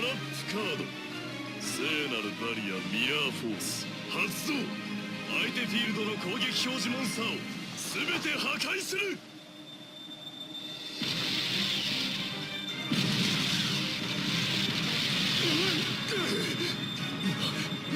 ラップカード聖なるバリアミラーフォース発動。相手フィールドの攻撃表示モンスターを全て破壊する。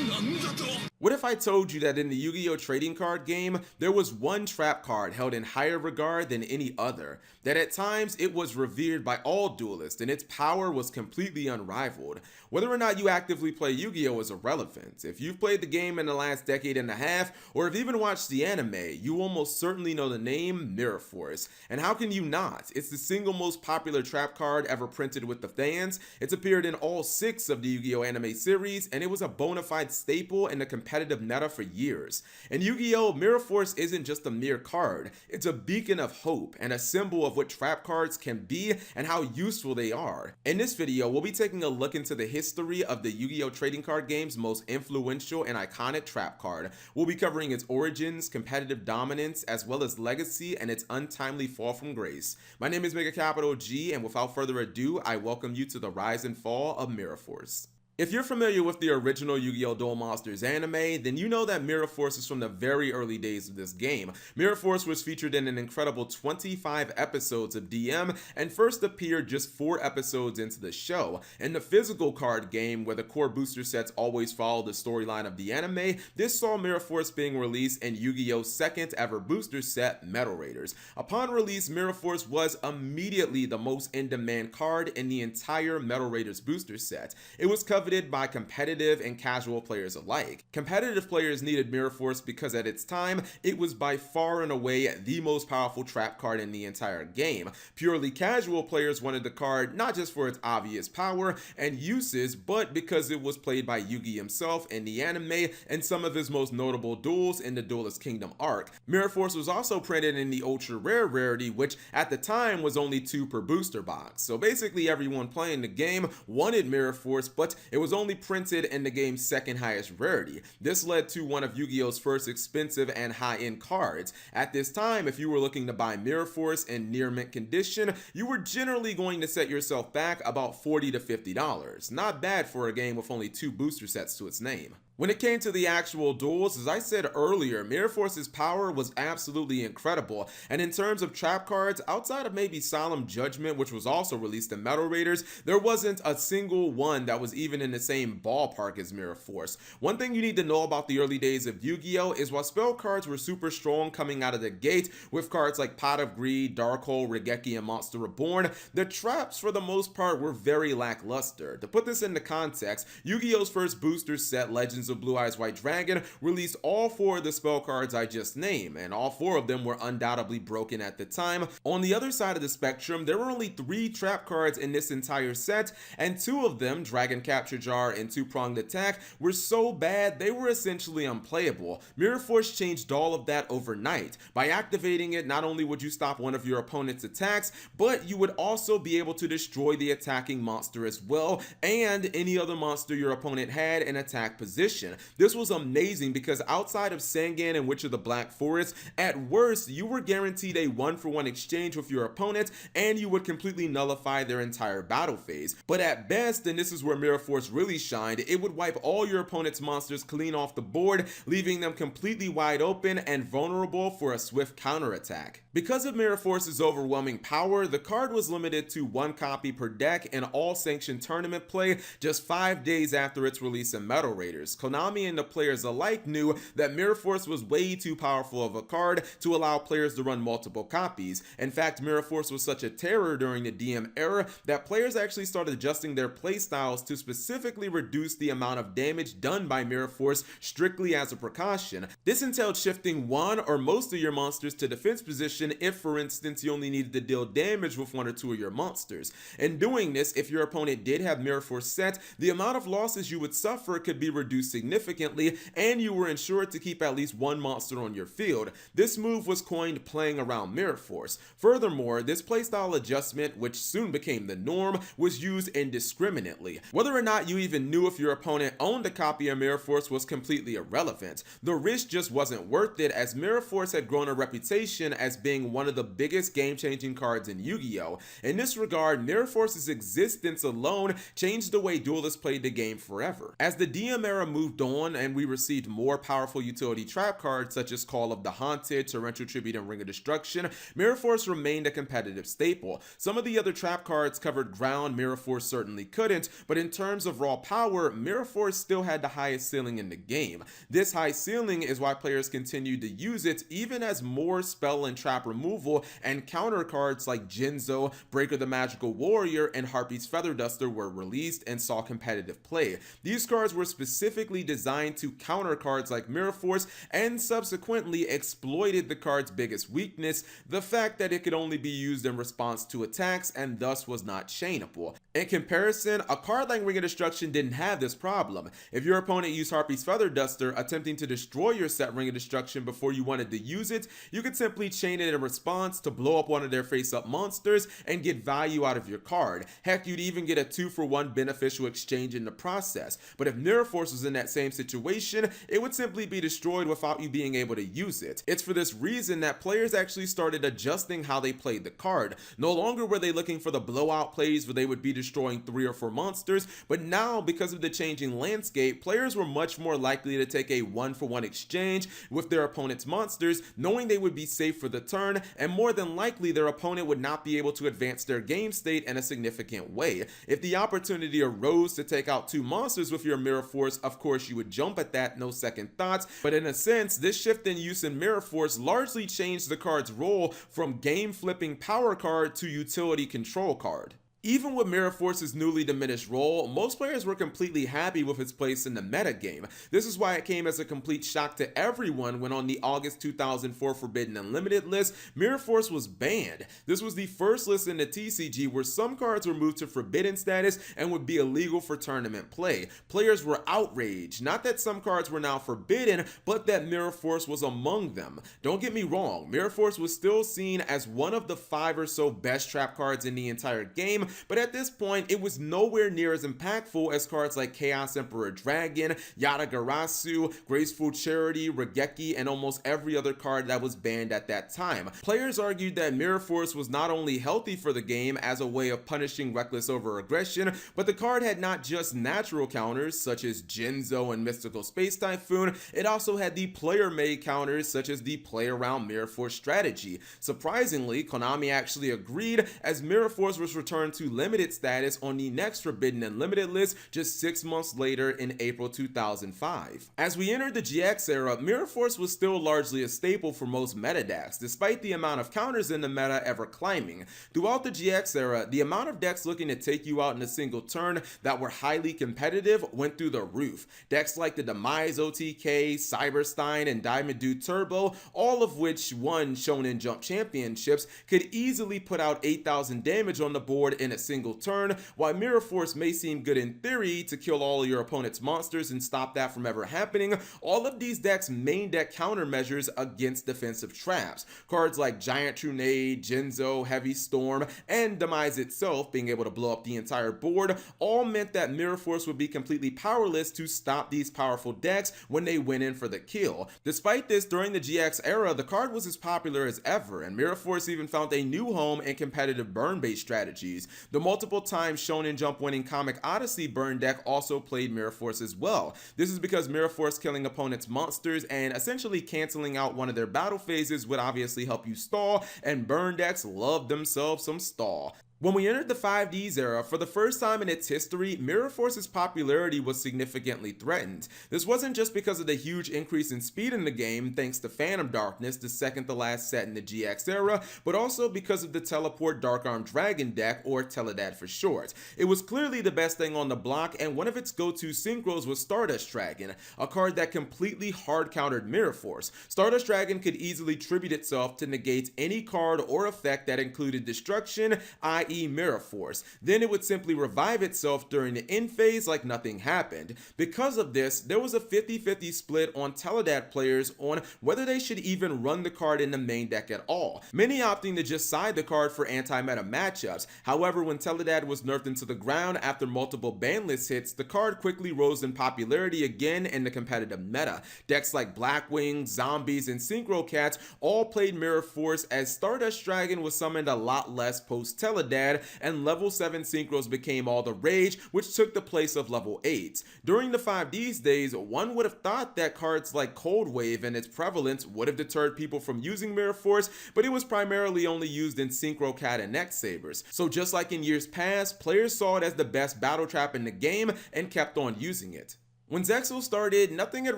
なんだと。 What if I told you that in the Yu-Gi-Oh! Trading card game, there was one trap card held in higher regard than any other, that at times it was revered by all duelists and its power was completely unrivaled? Whether or not you actively play Yu-Gi-Oh! Is irrelevant. If you've played the game in the last decade and a half, or have even watched the anime, you almost certainly know the name Mirror Force. And how can you not? It's the single most popular trap card ever printed with the fans. It's appeared in all 6 of the Yu-Gi-Oh! Anime series, and it was a bona fide staple in the competitive meta for years. In Yu-Gi-Oh! Mirror Force isn't just a mere card, it's a beacon of hope and a symbol of what trap cards can be and how useful they are. In this video, we'll be taking a look into the history of the Yu-Gi-Oh! Trading card game's most influential and iconic trap card. We'll be covering its origins, competitive dominance, as well as legacy and its untimely fall from grace. My name is Mega Capital G, and without further ado, I welcome you to the rise and fall of Mirror Force. If you're familiar with the original Yu-Gi-Oh! Duel Monsters anime, then you know that Mirror Force is from the very early days of this game. Mirror Force was featured in an incredible 25 episodes of DM and first appeared just 4 episodes into the show. In the physical card game, where the core booster sets always follow the storyline of the anime, this saw Mirror Force being released in Yu-Gi-Oh!'s second ever booster set, Metal Raiders. Upon release, Mirror Force was immediately the most in-demand card in the entire Metal Raiders booster set. It was covered by competitive and casual players alike. Competitive players needed Mirror Force because at its time, it was by far and away the most powerful trap card in the entire game. Purely casual players wanted the card not just for its obvious power and uses, but because it was played by Yugi himself in the anime and some of his most notable duels in the Duelist Kingdom arc. Mirror Force was also printed in the ultra rare rarity, which at the time was only 2 per booster box. So basically everyone playing the game wanted Mirror Force, but it was only printed in the game's second highest rarity. This led to one of Yu-Gi-Oh's first expensive and high-end cards. At this time, if you were looking to buy Mirror Force in near mint condition, you were generally going to set yourself back about $40 to $50. Not bad for a game with only 2 booster sets to its name. When it came to the actual duels, as I said earlier, Mirror Force's power was absolutely incredible, and in terms of trap cards, outside of maybe Solemn Judgment, which was also released in Metal Raiders, there wasn't a single one that was even in the same ballpark as Mirror Force. One thing you need to know about the early days of Yu-Gi-Oh! Is while spell cards were super strong coming out of the gate, with cards like Pot of Greed, Darkhold, Regeki, and Monster Reborn, the traps for the most part were very lackluster. To put this into context, Yu-Gi-Oh's first booster set, Legends of Blue Eyes White Dragon, released all 4 of the spell cards I just named, and all 4 of them were undoubtedly broken at the time. On the other side of the spectrum, there were only 3 trap cards in this entire set, and 2 of them, Dragon Capture Jar and Two-Pronged Attack, were so bad they were essentially unplayable. Mirror Force changed all of that overnight. By activating it, not only would you stop one of your opponent's attacks, but you would also be able to destroy the attacking monster as well, and any other monster your opponent had in attack position. This was amazing because outside of Sangan and Witch of the Black Forest, at worst, you were guaranteed a 1-for-1 exchange with your opponent, and you would completely nullify their entire battle phase. But at best, and this is where Mirror Force really shined, it would wipe all your opponent's monsters clean off the board, leaving them completely wide open and vulnerable for a swift counterattack. Because of Mirror Force's overwhelming power, the card was limited to 1 copy per deck in all sanctioned tournament play just 5 days after its release in Metal Raiders. Konami and the players alike knew that Mirror Force was way too powerful of a card to allow players to run multiple copies. In fact, Mirror Force was such a terror during the DM era that players actually started adjusting their playstyles to specifically reduce the amount of damage done by Mirror Force strictly as a precaution. This entailed shifting one or most of your monsters to defense position if, for instance, you only needed to deal damage with 1 or 2 of your monsters. In doing this, if your opponent did have Mirror Force set, the amount of losses you would suffer could be reduced significantly, and you were ensured to keep at least one monster on your field. This move was coined playing around Mirror Force. Furthermore, this playstyle adjustment, which soon became the norm, was used indiscriminately. Whether or not you even knew if your opponent owned a copy of Mirror Force was completely irrelevant. The risk just wasn't worth it, as Mirror Force had grown a reputation as being one of the biggest game-changing cards in Yu-Gi-Oh! In this regard, Mirror Force's existence alone changed the way duelists played the game forever. As the DM era moved on and we received more powerful utility trap cards such as Call of the Haunted, Torrential Tribute, and Ring of Destruction, Mirror Force remained a competitive staple. Some of the other trap cards covered ground Mirror Force certainly couldn't, but in terms of raw power, Mirror Force still had the highest ceiling in the game. This high ceiling is why players continued to use it even as more spell and trap removal and counter cards like Jinzo, Breaker the Magical Warrior, and Harpy's Feather Duster were released and saw competitive play. These cards were specifically designed to counter cards like Mirror Force and subsequently exploited the card's biggest weakness, the fact that it could only be used in response to attacks and thus was not chainable. In comparison, a card like Ring of Destruction didn't have this problem. If your opponent used Harpy's Feather Duster attempting to destroy your set Ring of Destruction before you wanted to use it, you could simply chain it in response to blow up one of their face-up monsters and get value out of your card. Heck, you'd even get a 2-for-1 beneficial exchange in the process. But if Mirror Force was in that same situation, it would simply be destroyed without you being able to use it. It's for this reason that players actually started adjusting how they played the card. No longer were they looking for the blowout plays where they would be destroying 3 or 4 monsters, but now, because of the changing landscape, players were much more likely to take a 1-for-1 exchange with their opponent's monsters, knowing they would be safe for the turn, and more than likely their opponent would not be able to advance their game state in a significant way. If the opportunity arose to take out 2 monsters with your Mirror Force, of course you would jump at that, no second thoughts, but in a sense, this shift in use in Mirror Force largely changed the card's role from game-flipping power card to utility control card. Even with Mirror Force's newly diminished role, most players were completely happy with its place in the metagame. This is why it came as a complete shock to everyone when on the August 2004 Forbidden Unlimited list, Mirror Force was banned. This was the first list in the TCG where some cards were moved to Forbidden status and would be illegal for tournament play. Players were outraged, not that some cards were now forbidden, but that Mirror Force was among them. Don't get me wrong, Mirror Force was still seen as one of the 5 or so best trap cards in the entire game, but at this point, it was nowhere near as impactful as cards like Chaos Emperor Dragon, Yatagarasu, Graceful Charity, Regeki, and almost every other card that was banned at that time. Players argued that Mirror Force was not only healthy for the game as a way of punishing reckless over-aggression, but the card had not just natural counters such as Jinzo and Mystical Space Typhoon, it also had the player-made counters such as the play around Mirror Force strategy. Surprisingly, Konami actually agreed, as Mirror Force was returned to limited status on the next Forbidden Unlimited list just 6 months later in April 2005. As we entered the GX era, Mirror Force was still largely a staple for most meta decks, despite the amount of counters in the meta ever climbing. Throughout the GX era, the amount of decks looking to take you out in a single turn that were highly competitive went through the roof. Decks like the Demise OTK, Cyberstein, and Diamond Dude Turbo, all of which won Shonen Jump championships, could easily put out 8,000 damage on the board in a single turn. While Mirror Force may seem good in theory to kill all of your opponent's monsters and stop that from ever happening, all of these decks main deck countermeasures against defensive traps. Cards like Giant Trunade, Jinzo, Heavy Storm, and Demise itself being able to blow up the entire board all meant that Mirror Force would be completely powerless to stop these powerful decks when they went in for the kill. Despite this, during the GX era, the card was as popular as ever, and Mirror Force even found a new home in competitive burn-based strategies. The multiple times Shonen Jump winning Comic Odyssey burn deck also played Mirror Force as well. This is because Mirror Force killing opponents' monsters and essentially canceling out one of their battle phases would obviously help you stall, and burn decks love themselves some stall. When we entered the 5Ds era, for the first time in its history, Mirror Force's popularity was significantly threatened. This wasn't just because of the huge increase in speed in the game thanks to Phantom Darkness, the second to last set in the GX era, but also because of the Teleport Dark Arm Dragon deck, or Teledad for short. It was clearly the best thing on the block, and one of its go-to synchros was Stardust Dragon, a card that completely hard-countered Mirror Force. Stardust Dragon could easily tribute itself to negate any card or effect that included destruction, i.e. i.e. Mirror Force. Then it would simply revive itself during the end phase like nothing happened. Because of this, there was a 50-50 split on Teledad players on whether they should even run the card in the main deck at all, many opting to just side the card for anti-meta matchups. However, when Teledad was nerfed into the ground after multiple banlist hits, the card quickly rose in popularity again in the competitive meta. Decks like Blackwing, Zombies, and Synchro Cats all played Mirror Force, as Stardust Dragon was summoned a lot less post Teledad, and level 7 Synchros became all the rage, which took the place of level 8s. During the 5Ds days, one would have thought that cards like Cold Wave and its prevalence would have deterred people from using Mirror Force, but it was primarily only used in Synchro Cat and Neck Sabers. So just like in years past, players saw it as the best battle trap in the game and kept on using it. When Zexal started, nothing had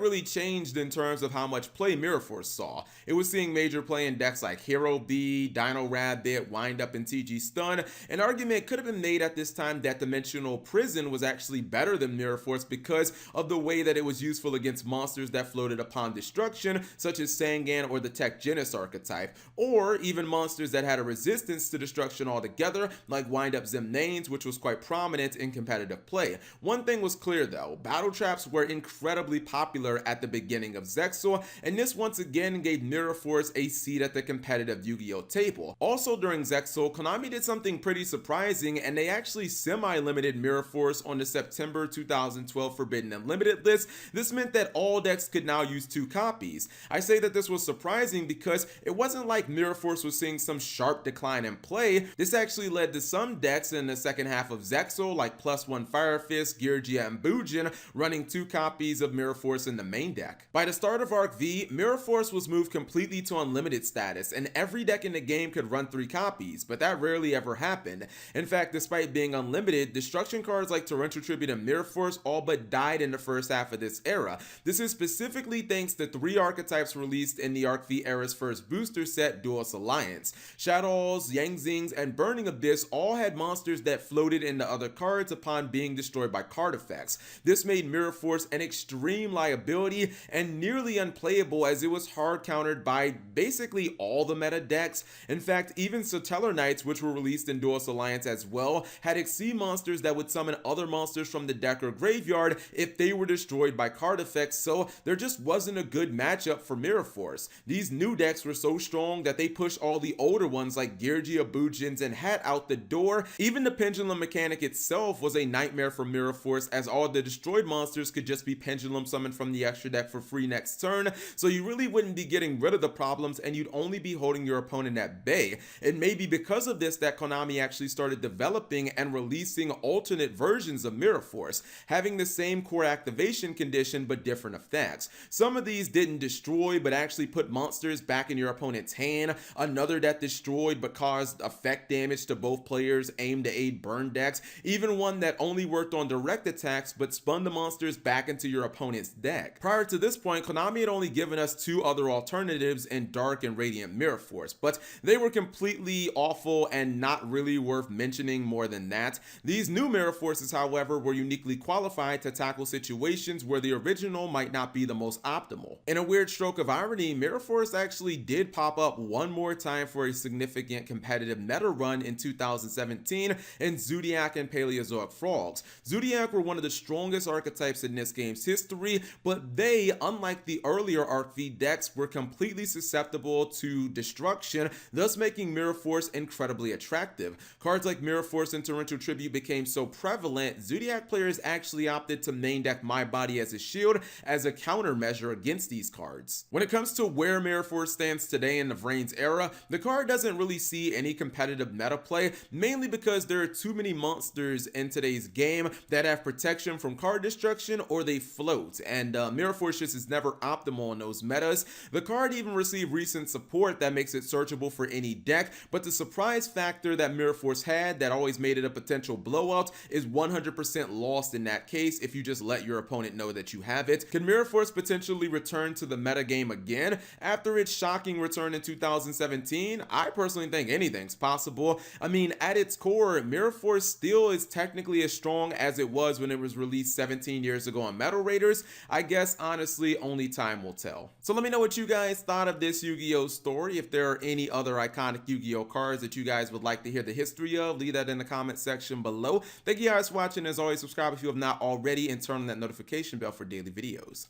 really changed in terms of how much play Mirror Force saw. It was seeing major play in decks like Hero B, Dino Rabbit, Wind Up, and TG Stun. An argument could have been made at this time that Dimensional Prison was actually better than Mirror Force because of the way that it was useful against monsters that floated upon destruction, such as Sangan or the Tech Genis archetype, or even monsters that had a resistance to destruction altogether, like Wind Up Zemnanes, which was quite prominent in competitive play. One thing was clear though, battle traps were incredibly popular at the beginning of Zexal, and this once again gave Mirror Force a seat at the competitive Yu-Gi-Oh table. Also during Zexal, Konami did something pretty surprising, and they actually semi-limited Mirror Force on the September 2012 Forbidden Unlimited list. This meant that all decks could now use 2 copies. I say that this was surprising because it wasn't like Mirror Force was seeing some sharp decline in play. This actually led to some decks in the second half of Zexal, like +1 Fire Fist, Yugioh, and Bujin, running 2 copies of Mirror Force in the main deck. By the start of Arc V, Mirror Force was moved completely to unlimited status, and every deck in the game could run 3 copies, but that rarely ever happened. In fact, despite being unlimited, destruction cards like Torrential Tribute and Mirror Force all but died in the first half of this era. This is specifically thanks to 3 archetypes released in the Arc V era's first booster set, Duelist Alliance. Shadows, Yangzings, and Burning Abyss all had monsters that floated into other cards upon being destroyed by card effects. This made Mirror Force an extreme liability and nearly unplayable, as it was hard countered by basically all the meta decks. In fact, even Satellar Knights, which were released in Duelist Alliance as well, had Exceed monsters that would summon other monsters from the deck or graveyard if they were destroyed by card effects, so there just wasn't a good matchup for Mirror Force. These new decks were so strong that they pushed all the older ones like Yugioh, Bujins, and Hat out the door. Even the pendulum mechanic itself was a nightmare for Mirror Force, as all the destroyed monsters could just be pendulum summoned from the extra deck for free next turn, so you really wouldn't be getting rid of the problems and you'd only be holding your opponent at bay. It may be because of this that Konami actually started developing and releasing alternate versions of Mirror Force, having the same core activation condition but different effects. Some of these didn't destroy but actually put monsters back in your opponent's hand, another that destroyed but caused effect damage to both players, aim to aid burn decks, even one that only worked on direct attacks but spun the monsters back into your opponent's deck. Prior to this point, Konami had only given us 2 other alternatives in Dark and Radiant Mirror Force, but they were completely awful and not really worth mentioning more than that. These new Mirror Forces, however, were uniquely qualified to tackle situations where the original might not be the most optimal. In a weird stroke of irony, Mirror Force actually did pop up one more time for a significant competitive meta run in 2017 in Zodiac and Paleozoic Frogs. Zodiac were one of the strongest archetypes in this game's history, but they, unlike the earlier Arc V decks, were completely susceptible to destruction, thus making Mirror Force incredibly attractive. Cards like Mirror Force and Torrential Tribute became so prevalent, Zodiac players actually opted to main deck My Body as a Shield as a countermeasure against these cards. When it comes to where Mirror Force stands today in the Vrain's era, the card doesn't really see any competitive meta play, mainly because there are too many monsters in today's game that have protection from card destruction or they float, and Mirror Force just is never optimal in those metas. The card even received recent support that makes it searchable for any deck, but the surprise factor that Mirror Force had that always made it a potential blowout is 100% lost in that case if you just let your opponent know that you have it. Can Mirror Force potentially return to the meta game again after its shocking return in 2017? I personally think anything's possible. I mean, at its core, Mirror Force still is technically as strong as it was when it was released 17 years cares to go on Metal Raiders? I guess honestly only time will tell. So let me know what you guys thought of this Yu-Gi-Oh story. If there are any other iconic Yu-Gi-Oh cards that you guys would like to hear the history of, leave that in the comment section below. Thank you guys for watching. As always, subscribe if you have not already and turn on that notification bell for daily videos.